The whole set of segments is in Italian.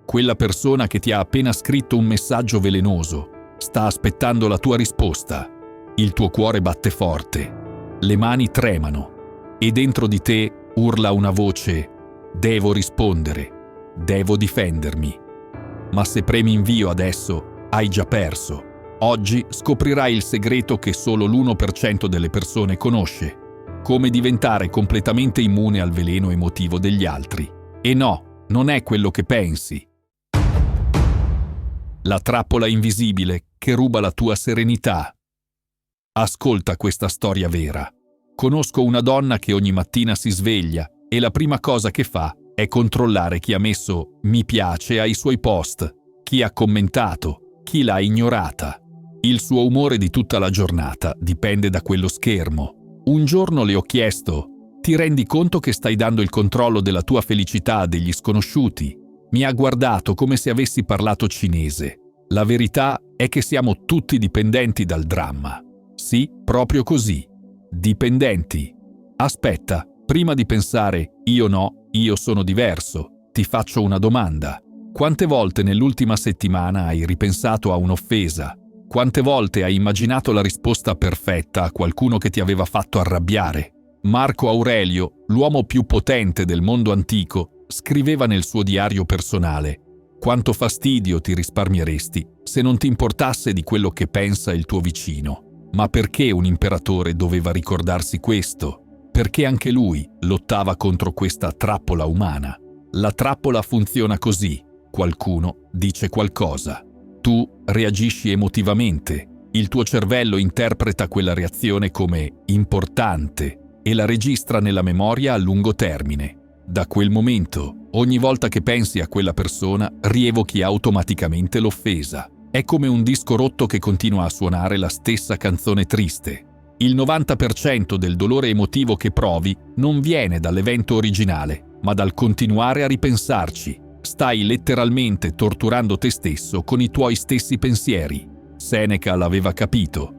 Quella persona che ti ha appena scritto un messaggio velenoso sta aspettando la tua risposta. Il tuo cuore batte forte, le mani tremano e dentro di te urla una voce: devo rispondere, devo difendermi. Ma se premi invio adesso, hai già perso. Oggi scoprirai il segreto che solo l'1% delle persone conosce: come diventare completamente immune al veleno emotivo degli altri. E no, non è quello che pensi. La trappola invisibile che ruba la tua serenità. Ascolta questa storia vera. Conosco una donna che ogni mattina si sveglia e la prima cosa che fa è controllare chi ha messo mi piace ai suoi post, chi ha commentato, chi l'ha ignorata. Il suo umore di tutta la giornata dipende da quello schermo. Un giorno le ho chiesto: ti rendi conto che stai dando il controllo della tua felicità a degli sconosciuti? Mi ha guardato come se avessi parlato cinese. La verità è che siamo tutti dipendenti dal dramma. Sì, proprio così. Dipendenti. Aspetta, prima di pensare io no, io sono diverso, ti faccio una domanda. Quante volte nell'ultima settimana hai ripensato a un'offesa? Quante volte hai immaginato la risposta perfetta a qualcuno che ti aveva fatto arrabbiare? Marco Aurelio, l'uomo più potente del mondo antico, scriveva nel suo diario personale: quanto fastidio ti risparmieresti se non ti importasse di quello che pensa il tuo vicino. Ma perché un imperatore doveva ricordarsi questo? Perché anche lui lottava contro questa trappola umana. La trappola funziona così: qualcuno dice qualcosa, tu reagisci emotivamente, il tuo cervello interpreta quella reazione come importante e la registra nella memoria a lungo termine. Da quel momento, ogni volta che pensi a quella persona, rievochi automaticamente l'offesa. È come un disco rotto che continua a suonare la stessa canzone triste. Il 90% del dolore emotivo che provi non viene dall'evento originale, ma dal continuare a ripensarci. Stai letteralmente torturando te stesso con i tuoi stessi pensieri. Seneca l'aveva capito.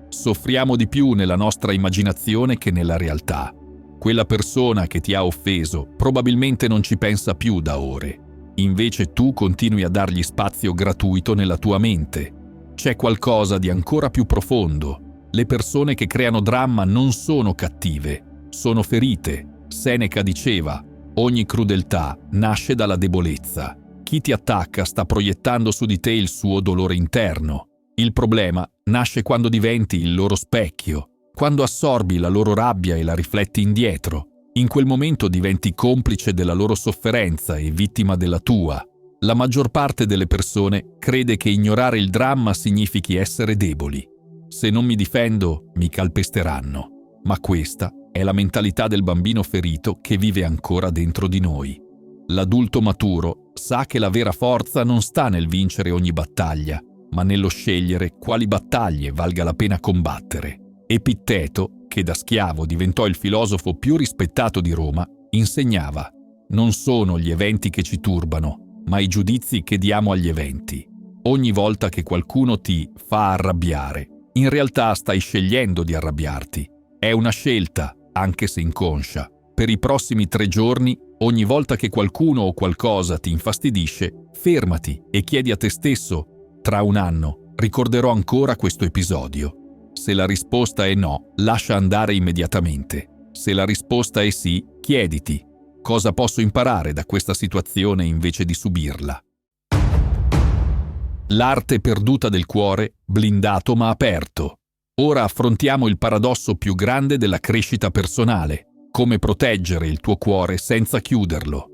Soffriamo di più nella nostra immaginazione che nella realtà. Quella persona che ti ha offeso probabilmente non ci pensa più da ore. Invece tu continui a dargli spazio gratuito nella tua mente. C'è qualcosa di ancora più profondo. Le persone che creano dramma non sono cattive, sono ferite. Seneca diceva: ogni crudeltà nasce dalla debolezza. Chi ti attacca sta proiettando su di te il suo dolore interno. Il problema nasce quando diventi il loro specchio, quando assorbi la loro rabbia e la rifletti indietro. In quel momento diventi complice della loro sofferenza e vittima della tua. La maggior parte delle persone crede che ignorare il dramma significhi essere deboli. Se non mi difendo, mi calpesteranno. Ma questa è la mentalità del bambino ferito che vive ancora dentro di noi. L'adulto maturo sa che la vera forza non sta nel vincere ogni battaglia, ma nello scegliere quali battaglie valga la pena combattere. Epitteto, che da schiavo diventò il filosofo più rispettato di Roma, insegnava: non sono gli eventi che ci turbano, ma i giudizi che diamo agli eventi. Ogni volta che qualcuno ti fa arrabbiare, in realtà stai scegliendo di arrabbiarti. È una scelta, anche se inconscia. Per i prossimi 3 giorni, ogni volta che qualcuno o qualcosa ti infastidisce, fermati e chiedi a te stesso: tra un anno ricorderò ancora questo episodio? Se la risposta è no, lascia andare immediatamente. Se la risposta è sì, chiediti: cosa posso imparare da questa situazione invece di subirla? L'arte perduta del cuore, blindato ma aperto. Ora affrontiamo il paradosso più grande della crescita personale: come proteggere il tuo cuore senza chiuderlo.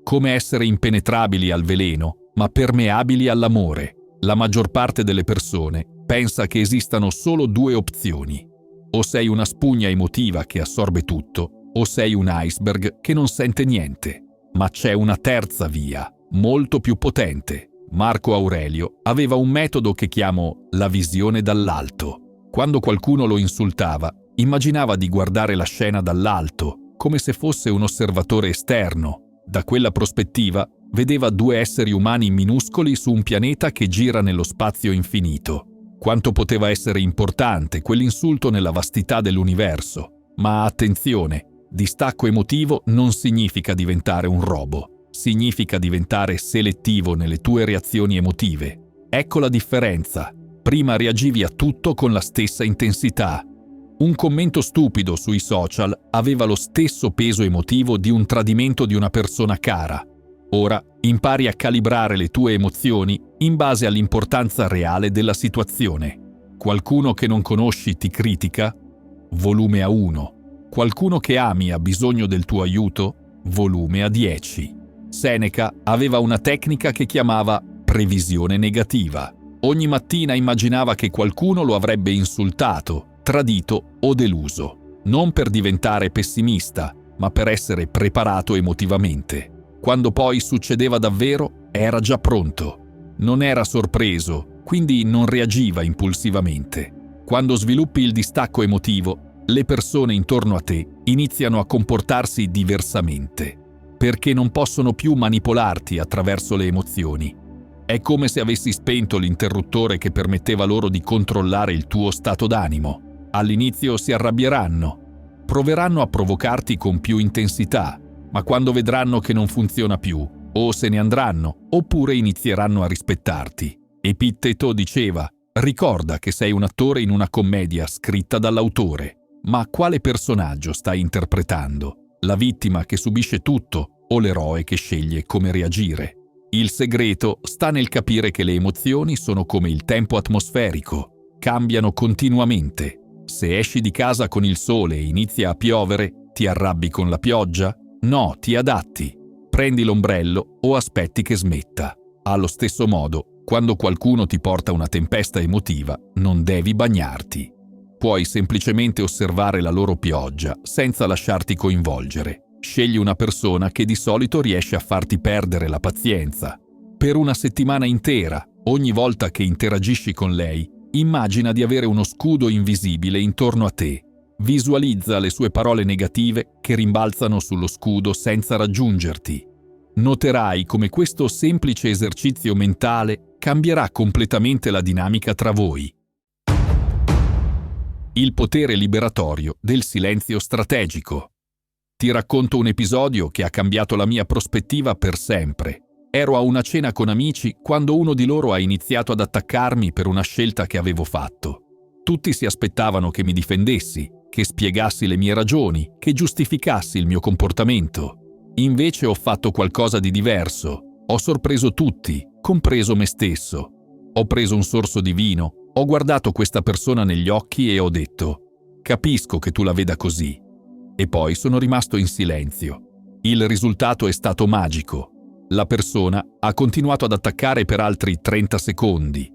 Come essere impenetrabili al veleno, ma permeabili all'amore. La maggior parte delle persone pensa che esistano solo 2 opzioni: o sei una spugna emotiva che assorbe tutto, o sei un iceberg che non sente niente. Ma c'è una terza via, molto più potente. Marco Aurelio aveva un metodo che chiamo la visione dall'alto. Quando qualcuno lo insultava, immaginava di guardare la scena dall'alto, come se fosse un osservatore esterno. Da quella prospettiva vedeva 2 esseri umani minuscoli su un pianeta che gira nello spazio infinito. Quanto poteva essere importante quell'insulto nella vastità dell'universo. Ma attenzione, distacco emotivo non significa diventare un robo. Significa diventare selettivo nelle tue reazioni emotive. Ecco la differenza. Prima reagivi a tutto con la stessa intensità. Un commento stupido sui social aveva lo stesso peso emotivo di un tradimento di una persona cara. Ora impari a calibrare le tue emozioni in base all'importanza reale della situazione. Qualcuno che non conosci ti critica? Volume a 1. Qualcuno che ami ha bisogno del tuo aiuto? Volume a 10. Seneca aveva una tecnica che chiamava previsione negativa. Ogni mattina immaginava che qualcuno lo avrebbe insultato, tradito o deluso. Non per diventare pessimista, ma per essere preparato emotivamente. Quando poi succedeva davvero, era già pronto. Non era sorpreso, quindi non reagiva impulsivamente. Quando sviluppi il distacco emotivo, le persone intorno a te iniziano a comportarsi diversamente, perché non possono più manipolarti attraverso le emozioni. È come se avessi spento l'interruttore che permetteva loro di controllare il tuo stato d'animo. All'inizio si arrabbieranno, proveranno a provocarti con più intensità, ma quando vedranno che non funziona più, o se ne andranno, oppure inizieranno a rispettarti. Epitteto diceva: ricorda che sei un attore in una commedia scritta dall'autore. Ma quale personaggio stai interpretando? La vittima che subisce tutto o l'eroe che sceglie come reagire? Il segreto sta nel capire che le emozioni sono come il tempo atmosferico, cambiano continuamente. Se esci di casa con il sole e inizia a piovere, ti arrabbi con la pioggia? No, ti adatti. Prendi l'ombrello o aspetti che smetta. Allo stesso modo, quando qualcuno ti porta una tempesta emotiva, non devi bagnarti. Puoi semplicemente osservare la loro pioggia senza lasciarti coinvolgere. Scegli una persona che di solito riesce a farti perdere la pazienza. Per una settimana intera, ogni volta che interagisci con lei, immagina di avere uno scudo invisibile intorno a te. Visualizza le sue parole negative che rimbalzano sullo scudo senza raggiungerti. Noterai come questo semplice esercizio mentale cambierà completamente la dinamica tra voi. Il potere liberatorio del silenzio strategico. Ti racconto un episodio che ha cambiato la mia prospettiva per sempre. Ero a una cena con amici quando uno di loro ha iniziato ad attaccarmi per una scelta che avevo fatto. Tutti si aspettavano che mi difendessi, che spiegassi le mie ragioni, che giustificassi il mio comportamento. Invece ho fatto qualcosa di diverso. Ho sorpreso tutti, compreso me stesso. Ho preso un sorso di vino, ho guardato questa persona negli occhi e ho detto: capisco che tu la veda così. E poi sono rimasto in silenzio. Il risultato è stato magico. La persona ha continuato ad attaccare per altri 30 secondi,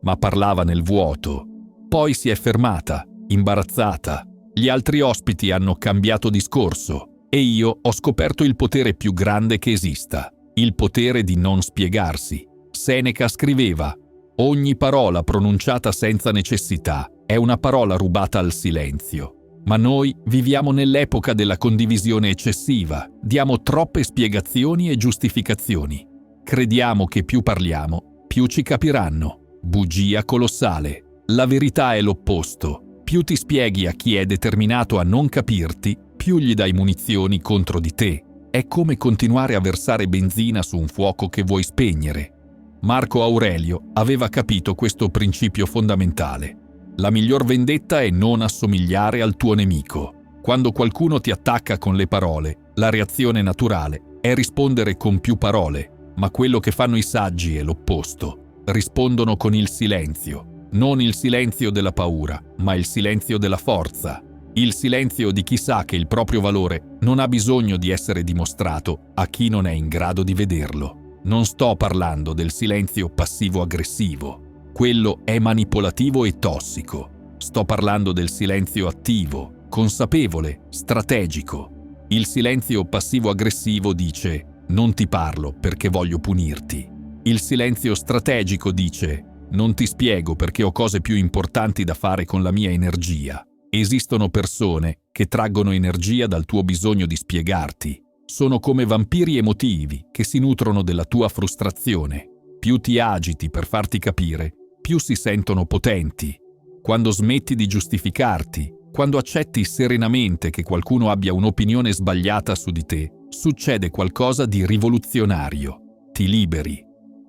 ma parlava nel vuoto. Poi si è fermata, imbarazzata. Gli altri ospiti hanno cambiato discorso e io ho scoperto il potere più grande che esista, il potere di non spiegarsi. Seneca scriveva: ogni parola pronunciata senza necessità è una parola rubata al silenzio. Ma noi viviamo nell'epoca della condivisione eccessiva, diamo troppe spiegazioni e giustificazioni. Crediamo che più parliamo, più ci capiranno. Bugia colossale. La verità è l'opposto. Più ti spieghi a chi è determinato a non capirti, più gli dai munizioni contro di te. È come continuare a versare benzina su un fuoco che vuoi spegnere. Marco Aurelio aveva capito questo principio fondamentale. La miglior vendetta è non assomigliare al tuo nemico. Quando qualcuno ti attacca con le parole, la reazione naturale è rispondere con più parole, ma quello che fanno i saggi è l'opposto. Rispondono con il silenzio. Non il silenzio della paura, ma il silenzio della forza. Il silenzio di chi sa che il proprio valore non ha bisogno di essere dimostrato a chi non è in grado di vederlo. Non sto parlando del silenzio passivo-aggressivo. Quello è manipolativo e tossico. Sto parlando del silenzio attivo, consapevole, strategico. Il silenzio passivo-aggressivo dice: non ti parlo perché voglio punirti. Il silenzio strategico dice: non ti spiego perché ho cose più importanti da fare con la mia energia. Esistono persone che traggono energia dal tuo bisogno di spiegarti. Sono come vampiri emotivi che si nutrono della tua frustrazione. Più ti agiti per farti capire, più si sentono potenti. Quando smetti di giustificarti, quando accetti serenamente che qualcuno abbia un'opinione sbagliata su di te, succede qualcosa di rivoluzionario. Ti liberi.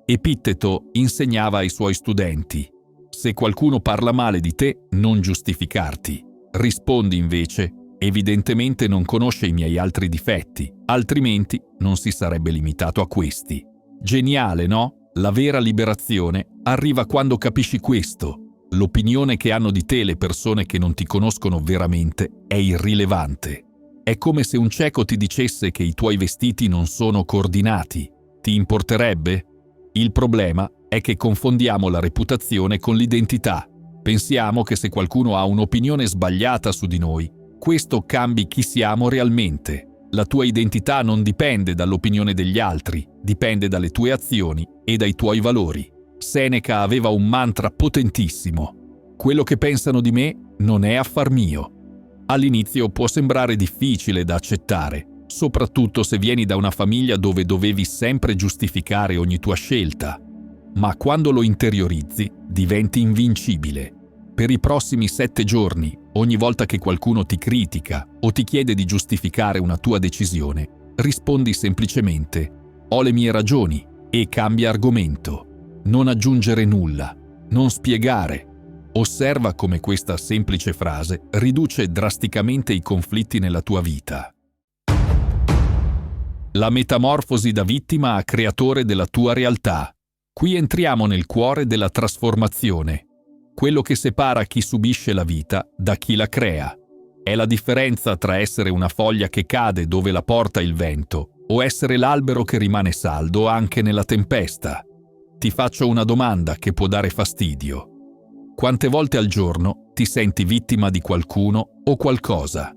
Epitteto insegnava ai suoi studenti: se qualcuno parla male di te, non giustificarti. Rispondi invece: evidentemente non conosce i miei altri difetti, altrimenti non si sarebbe limitato a questi. Geniale, no? La vera liberazione arriva quando capisci questo. L'opinione che hanno di te le persone che non ti conoscono veramente è irrilevante. È come se un cieco ti dicesse che i tuoi vestiti non sono coordinati. Ti importerebbe? Il problema è che confondiamo la reputazione con l'identità. Pensiamo che se qualcuno ha un'opinione sbagliata su di noi, questo cambi chi siamo realmente. La tua identità non dipende dall'opinione degli altri, dipende dalle tue azioni e dai tuoi valori. Seneca aveva un mantra potentissimo: quello che pensano di me non è affar mio. All'inizio può sembrare difficile da accettare, soprattutto se vieni da una famiglia dove dovevi sempre giustificare ogni tua scelta. Ma quando lo interiorizzi, diventi invincibile. Per i prossimi 7 giorni, ogni volta che qualcuno ti critica o ti chiede di giustificare una tua decisione, rispondi semplicemente: ho le mie ragioni, e cambia argomento. Non aggiungere nulla, non spiegare. Osserva come questa semplice frase riduce drasticamente i conflitti nella tua vita. La metamorfosi da vittima a creatore della tua realtà. Qui entriamo nel cuore della trasformazione. Quello che separa chi subisce la vita da chi la crea. È la differenza tra essere una foglia che cade dove la porta il vento o essere l'albero che rimane saldo anche nella tempesta. Ti faccio una domanda che può dare fastidio. Quante volte al giorno ti senti vittima di qualcuno o qualcosa?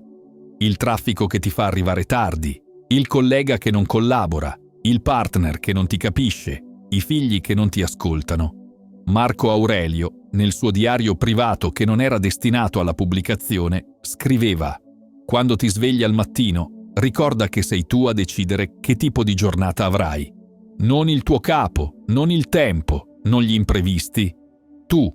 Il traffico che ti fa arrivare tardi, il collega che non collabora, il partner che non ti capisce, i figli che non ti ascoltano. Marco Aurelio, nel suo diario privato che non era destinato alla pubblicazione, scriveva: quando ti svegli al mattino, ricorda che sei tu a decidere che tipo di giornata avrai. Non il tuo capo, non il tempo, non gli imprevisti. Tu.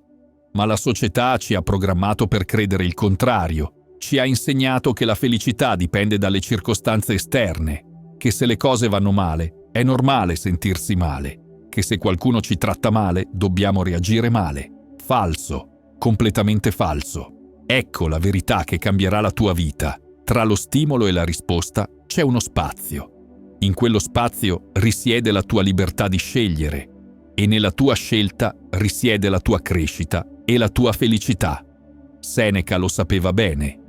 Ma la società ci ha programmato per credere il contrario. Ci ha insegnato che la felicità dipende dalle circostanze esterne, che se le cose vanno male, è normale sentirsi male, che se qualcuno ci tratta male, dobbiamo reagire male. Falso, completamente falso. Ecco la verità che cambierà la tua vita. Tra lo stimolo e la risposta c'è uno spazio. In quello spazio risiede la tua libertà di scegliere e nella tua scelta risiede la tua crescita e la tua felicità. Seneca lo sapeva bene.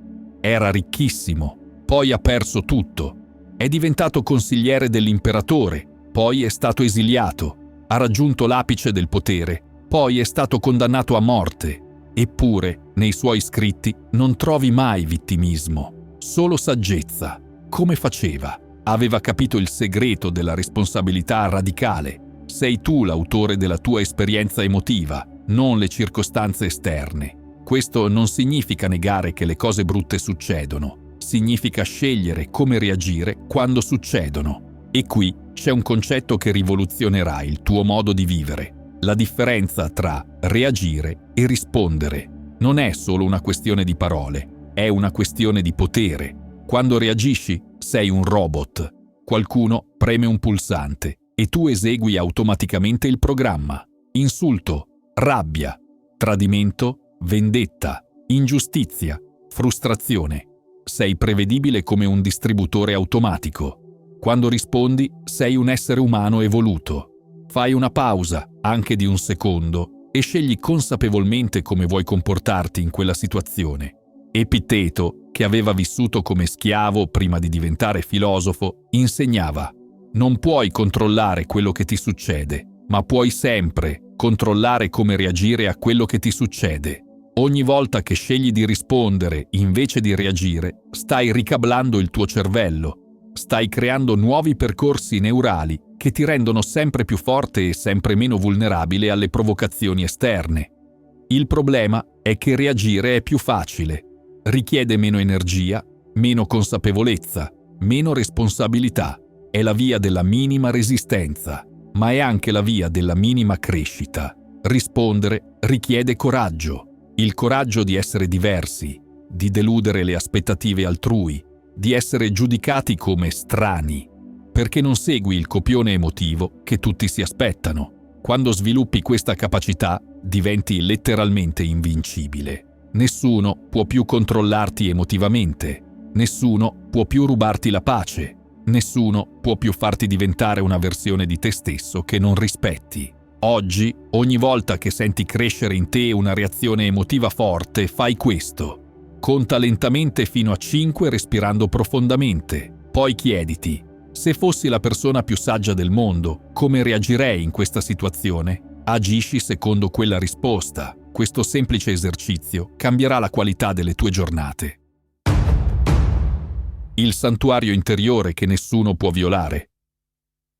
Era ricchissimo, poi ha perso tutto. È diventato consigliere dell'imperatore, poi è stato esiliato. Ha raggiunto l'apice del potere, poi è stato condannato a morte. Eppure, nei suoi scritti non trovi mai vittimismo, solo saggezza. Come faceva? Aveva capito il segreto della responsabilità radicale. Sei tu l'autore della tua esperienza emotiva, non le circostanze esterne. Questo non significa negare che le cose brutte succedono, significa scegliere come reagire quando succedono. E qui c'è un concetto che rivoluzionerà il tuo modo di vivere. La differenza tra reagire e rispondere non è solo una questione di parole, è una questione di potere. Quando reagisci, sei un robot. Qualcuno preme un pulsante e tu esegui automaticamente il programma. Insulto, rabbia, tradimento, vendetta, ingiustizia, frustrazione. Sei prevedibile come un distributore automatico. Quando rispondi, sei un essere umano evoluto. Fai una pausa, anche di un secondo, e scegli consapevolmente come vuoi comportarti in quella situazione. Epitteto, che aveva vissuto come schiavo prima di diventare filosofo, insegnava: non puoi controllare quello che ti succede, ma puoi sempre controllare come reagire a quello che ti succede. Ogni volta che scegli di rispondere invece di reagire, stai ricablando il tuo cervello, stai creando nuovi percorsi neurali che ti rendono sempre più forte e sempre meno vulnerabile alle provocazioni esterne. Il problema è che reagire è più facile, richiede meno energia, meno consapevolezza, meno responsabilità. È la via della minima resistenza, ma è anche la via della minima crescita. Rispondere richiede coraggio. Il coraggio di essere diversi, di deludere le aspettative altrui, di essere giudicati come strani. perché non segui il copione emotivo che tutti si aspettano. Quando sviluppi questa capacità, diventi letteralmente invincibile. Nessuno può più controllarti emotivamente. Nessuno può più rubarti la pace. Nessuno può più farti diventare una versione di te stesso che non rispetti. Oggi, ogni volta che senti crescere in te una reazione emotiva forte, fai questo. Conta lentamente fino a 5 respirando profondamente. Poi chiediti: se fossi la persona più saggia del mondo, come reagirei in questa situazione? Agisci secondo quella risposta. Questo semplice esercizio cambierà la qualità delle tue giornate. Il santuario interiore che nessuno può violare.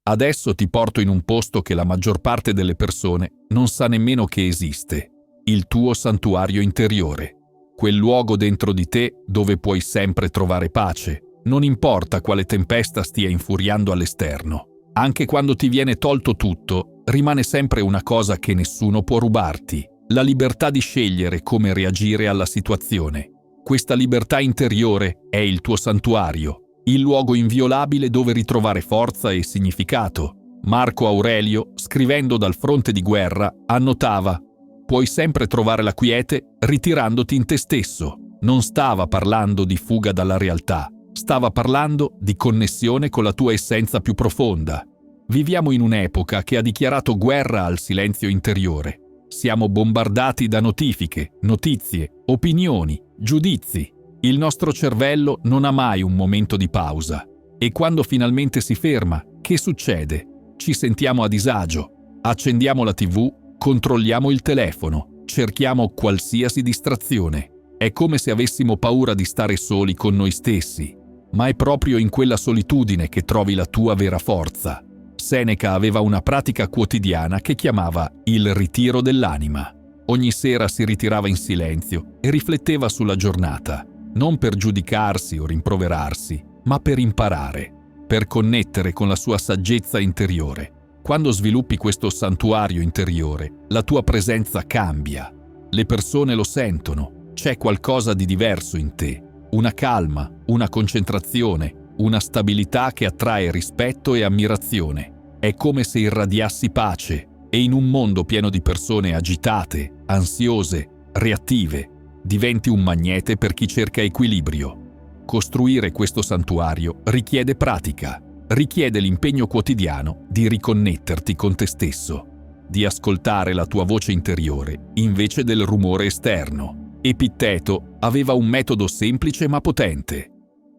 Adesso ti porto in un posto che la maggior parte delle persone non sa nemmeno che esiste. Il tuo santuario interiore. Quel luogo dentro di te dove puoi sempre trovare pace. Non importa quale tempesta stia infuriando all'esterno. Anche quando ti viene tolto tutto, rimane sempre una cosa che nessuno può rubarti: la libertà di scegliere come reagire alla situazione. Questa libertà interiore è il tuo santuario, il luogo inviolabile dove ritrovare forza e significato. Marco Aurelio, scrivendo dal fronte di guerra, annotava: puoi sempre trovare la quiete ritirandoti in te stesso. Non stava parlando di fuga dalla realtà. Stava parlando di connessione con la tua essenza più profonda. Viviamo in un'epoca che ha dichiarato guerra al silenzio interiore. Siamo bombardati da notifiche, notizie, opinioni, giudizi. Il nostro cervello non ha mai un momento di pausa. E quando finalmente si ferma, che succede? Ci sentiamo a disagio. Accendiamo la TV, controlliamo il telefono, cerchiamo qualsiasi distrazione. È come se avessimo paura di stare soli con noi stessi. Ma è proprio in quella solitudine che trovi la tua vera forza. Seneca aveva una pratica quotidiana che chiamava il ritiro dell'anima. Ogni sera si ritirava in silenzio e rifletteva sulla giornata, non per giudicarsi o rimproverarsi, ma per imparare, per connettere con la sua saggezza interiore. Quando sviluppi questo santuario interiore, la tua presenza cambia. Le persone lo sentono, c'è qualcosa di diverso in te. Una calma, una concentrazione, una stabilità che attrae rispetto e ammirazione. È come se irradiassi pace e in un mondo pieno di persone agitate, ansiose, reattive, diventi un magnete per chi cerca equilibrio. Costruire questo santuario richiede pratica, richiede l'impegno quotidiano di riconnetterti con te stesso, di ascoltare la tua voce interiore invece del rumore esterno. Epitteto aveva un metodo semplice ma potente.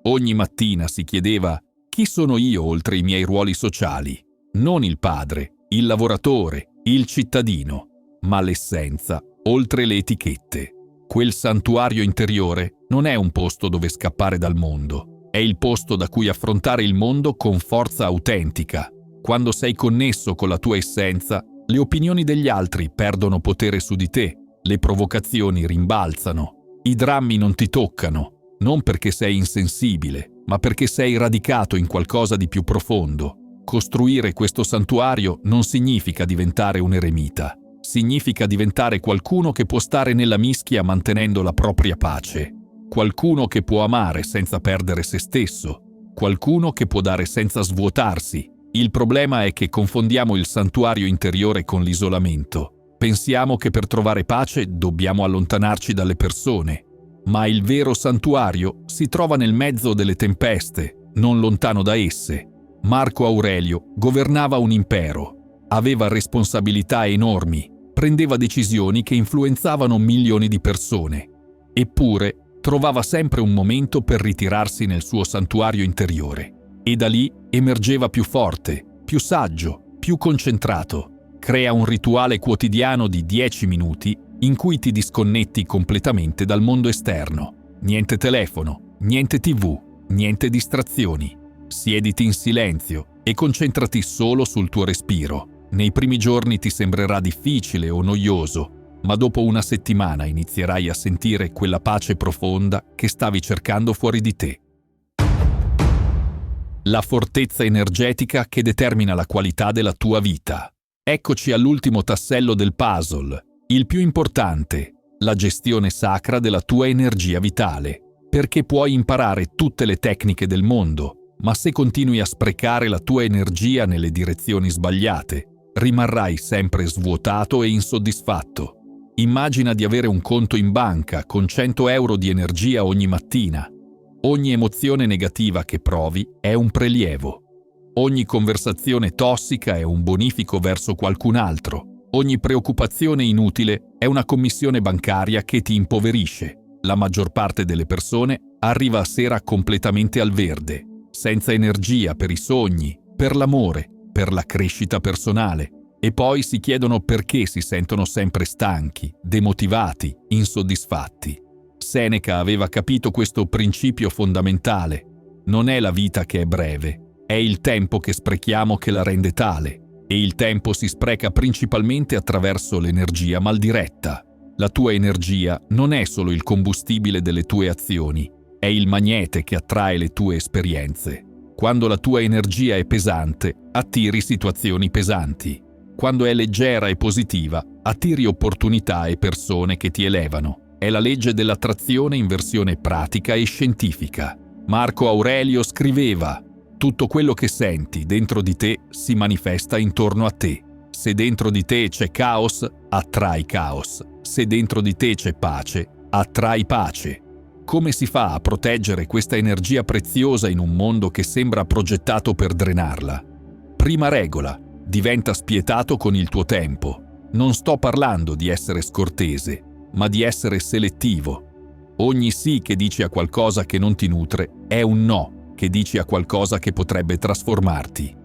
Ogni mattina si chiedeva: chi sono io oltre i miei ruoli sociali? Non il padre, il lavoratore, il cittadino, ma l'essenza oltre le etichette. Quel santuario interiore non è un posto dove scappare dal mondo, è il posto da cui affrontare il mondo con forza autentica. Quando sei connesso con la tua essenza, le opinioni degli altri perdono potere su di te. Le provocazioni rimbalzano, i drammi non ti toccano, non perché sei insensibile, ma perché sei radicato in qualcosa di più profondo. Costruire questo santuario non significa diventare un eremita, significa diventare qualcuno che può stare nella mischia mantenendo la propria pace, qualcuno che può amare senza perdere se stesso, qualcuno che può dare senza svuotarsi. Il problema è che confondiamo il santuario interiore con l'isolamento. Pensiamo che per trovare pace dobbiamo allontanarci dalle persone, ma il vero santuario si trova nel mezzo delle tempeste, non lontano da esse. Marco Aurelio governava un impero, aveva responsabilità enormi, prendeva decisioni che influenzavano milioni di persone. Eppure trovava sempre un momento per ritirarsi nel suo santuario interiore e da lì emergeva più forte, più saggio, più concentrato. Crea un rituale quotidiano di 10 minuti in cui ti disconnetti completamente dal mondo esterno. Niente telefono, niente TV, niente distrazioni. Siediti in silenzio e concentrati solo sul tuo respiro. Nei primi giorni ti sembrerà difficile o noioso, ma dopo una settimana inizierai a sentire quella pace profonda che stavi cercando fuori di te. La fortezza energetica che determina la qualità della tua vita. Eccoci all'ultimo tassello del puzzle, il più importante, la gestione sacra della tua energia vitale, perché puoi imparare tutte le tecniche del mondo, Ma se continui a sprecare la tua energia nelle direzioni sbagliate, rimarrai sempre svuotato e insoddisfatto. Immagina di avere un conto in banca con 100 euro di energia ogni mattina. Ogni emozione negativa che provi è un prelievo. Ogni conversazione tossica è un bonifico verso qualcun altro. Ogni preoccupazione inutile è una commissione bancaria che ti impoverisce. La maggior parte delle persone arriva a sera completamente al verde, senza energia per i sogni, per l'amore, per la crescita personale, e poi si chiedono perché si sentono sempre stanchi, demotivati, insoddisfatti. Seneca aveva capito questo principio fondamentale. Non è la vita che è breve, è il tempo che sprechiamo che la rende tale, e il tempo si spreca principalmente attraverso l'energia maldiretta. La tua energia non è solo il combustibile delle tue azioni, è il magnete che attrae le tue esperienze. Quando la tua energia è pesante, attiri situazioni pesanti. Quando è leggera e positiva, attiri opportunità e persone che ti elevano. È la legge dell'attrazione in versione pratica e scientifica. Marco Aurelio scriveva: «Tutto quello che senti dentro di te si manifesta intorno a te. Se dentro di te c'è caos, attrai caos. Se dentro di te c'è pace, attrai pace». Come si fa a proteggere questa energia preziosa in un mondo che sembra progettato per drenarla? Prima regola: diventa spietato con il tuo tempo. Non sto parlando di essere scortese, ma di essere selettivo. Ogni sì che dici a qualcosa che non ti nutre è un no che dici a qualcosa che potrebbe trasformarti.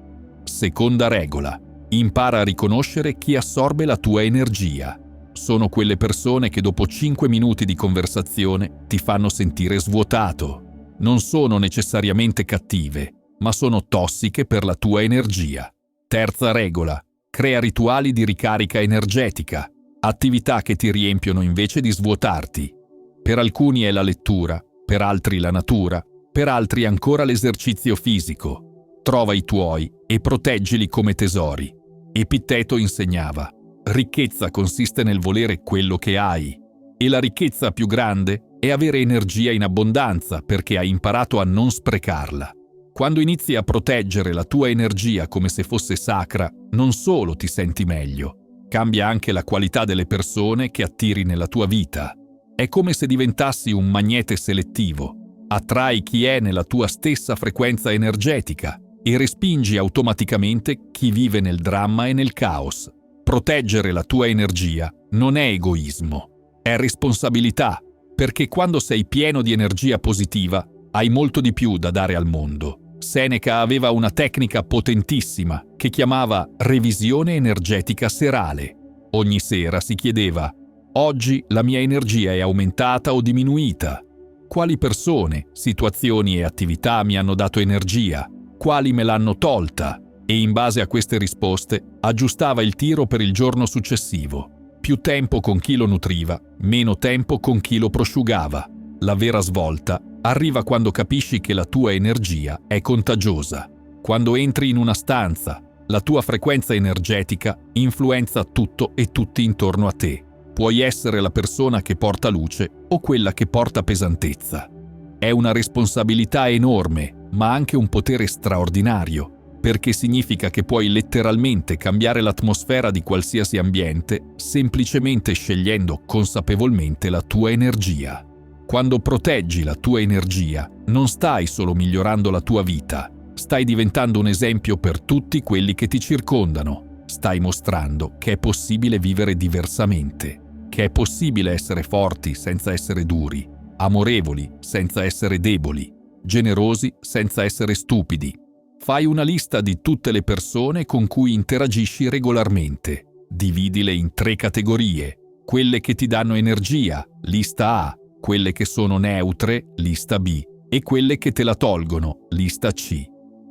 Seconda regola: impara a riconoscere chi assorbe la tua energia. Sono quelle persone che dopo 5 minuti di conversazione ti fanno sentire svuotato. Non sono necessariamente cattive, ma sono tossiche per la tua energia. Terza regola: crea rituali di ricarica energetica, attività che ti riempiono invece di svuotarti. Per alcuni è la lettura, per altri la natura, per altri ancora l'esercizio fisico. Trova i tuoi e proteggili come tesori. Epitteto insegnava: ricchezza consiste nel volere quello che hai, e la ricchezza più grande è avere energia in abbondanza perché hai imparato a non sprecarla. Quando inizi a proteggere la tua energia come se fosse sacra, non solo ti senti meglio, cambia anche la qualità delle persone che attiri nella tua vita. È come se diventassi un magnete selettivo. Attrai chi è nella tua stessa frequenza energetica e respingi automaticamente chi vive nel dramma e nel caos. Proteggere la tua energia non è egoismo, è responsabilità, perché quando sei pieno di energia positiva hai molto di più da dare al mondo. Seneca aveva una tecnica potentissima che chiamava revisione energetica serale. Ogni sera si chiedeva: oggi la mia energia è aumentata o diminuita? Quali persone, situazioni e attività mi hanno dato energia? Quali me l'hanno tolta? E in base a queste risposte aggiustava il tiro per il giorno successivo. Più tempo con chi lo nutriva, meno tempo con chi lo prosciugava. La vera svolta arriva quando capisci che la tua energia è contagiosa. Quando entri in una stanza, la tua frequenza energetica influenza tutto e tutti intorno a te. Puoi essere la persona che porta luce o quella che porta pesantezza. È una responsabilità enorme, ma anche un potere straordinario, perché significa che puoi letteralmente cambiare l'atmosfera di qualsiasi ambiente semplicemente scegliendo consapevolmente la tua energia. Quando proteggi la tua energia, non stai solo migliorando la tua vita, stai diventando un esempio per tutti quelli che ti circondano. Stai mostrando che è possibile vivere diversamente, che è possibile essere forti senza essere duri, amorevoli senza essere deboli, generosi senza essere stupidi. Fai una lista di tutte le persone con cui interagisci regolarmente. Dividile in 3 categorie: quelle che ti danno energia, lista A, quelle che sono neutre, lista B, e quelle che te la tolgono, lista C.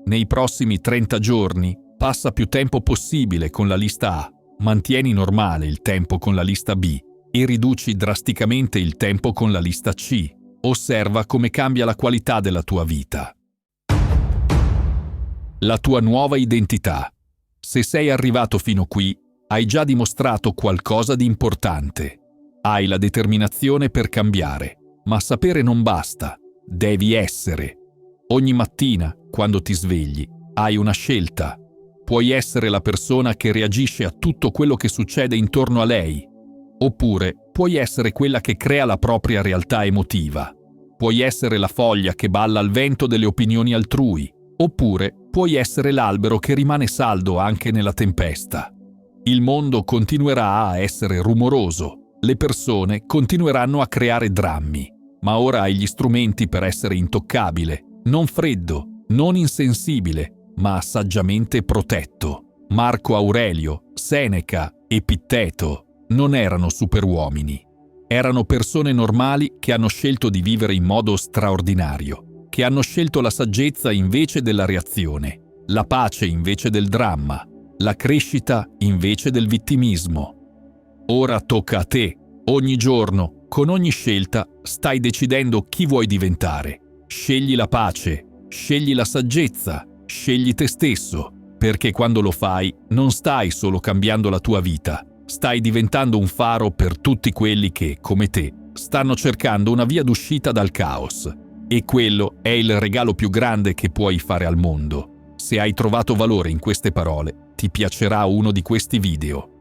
Nei prossimi 30 giorni passa più tempo possibile con la lista A, mantieni normale il tempo con la lista B e riduci drasticamente il tempo con la lista C. Osserva come cambia la qualità della tua vita. La tua nuova identità. Se sei arrivato fino qui, hai già dimostrato qualcosa di importante. Hai la determinazione per cambiare, ma sapere non basta, devi essere. Ogni mattina, quando ti svegli, hai una scelta. Puoi essere la persona che reagisce a tutto quello che succede intorno a lei, oppure puoi essere quella che crea la propria realtà emotiva. Puoi essere la foglia che balla al vento delle opinioni altrui, oppure puoi essere l'albero che rimane saldo anche nella tempesta. Il mondo continuerà a essere rumoroso, le persone continueranno a creare drammi, ma ora hai gli strumenti per essere intoccabile, non freddo, non insensibile, ma saggiamente protetto. Marco Aurelio, Seneca, Epitteto non erano superuomini. Erano persone normali che hanno scelto di vivere in modo straordinario, che hanno scelto la saggezza invece della reazione, la pace invece del dramma, la crescita invece del vittimismo. Ora tocca a te. Ogni giorno, con ogni scelta, stai decidendo chi vuoi diventare. Scegli la pace, scegli la saggezza, scegli te stesso, perché quando lo fai non stai solo cambiando la tua vita, stai diventando un faro per tutti quelli che, come te, stanno cercando una via d'uscita dal caos. E quello è il regalo più grande che puoi fare al mondo. Se hai trovato valore in queste parole, ti piacerà uno di questi video.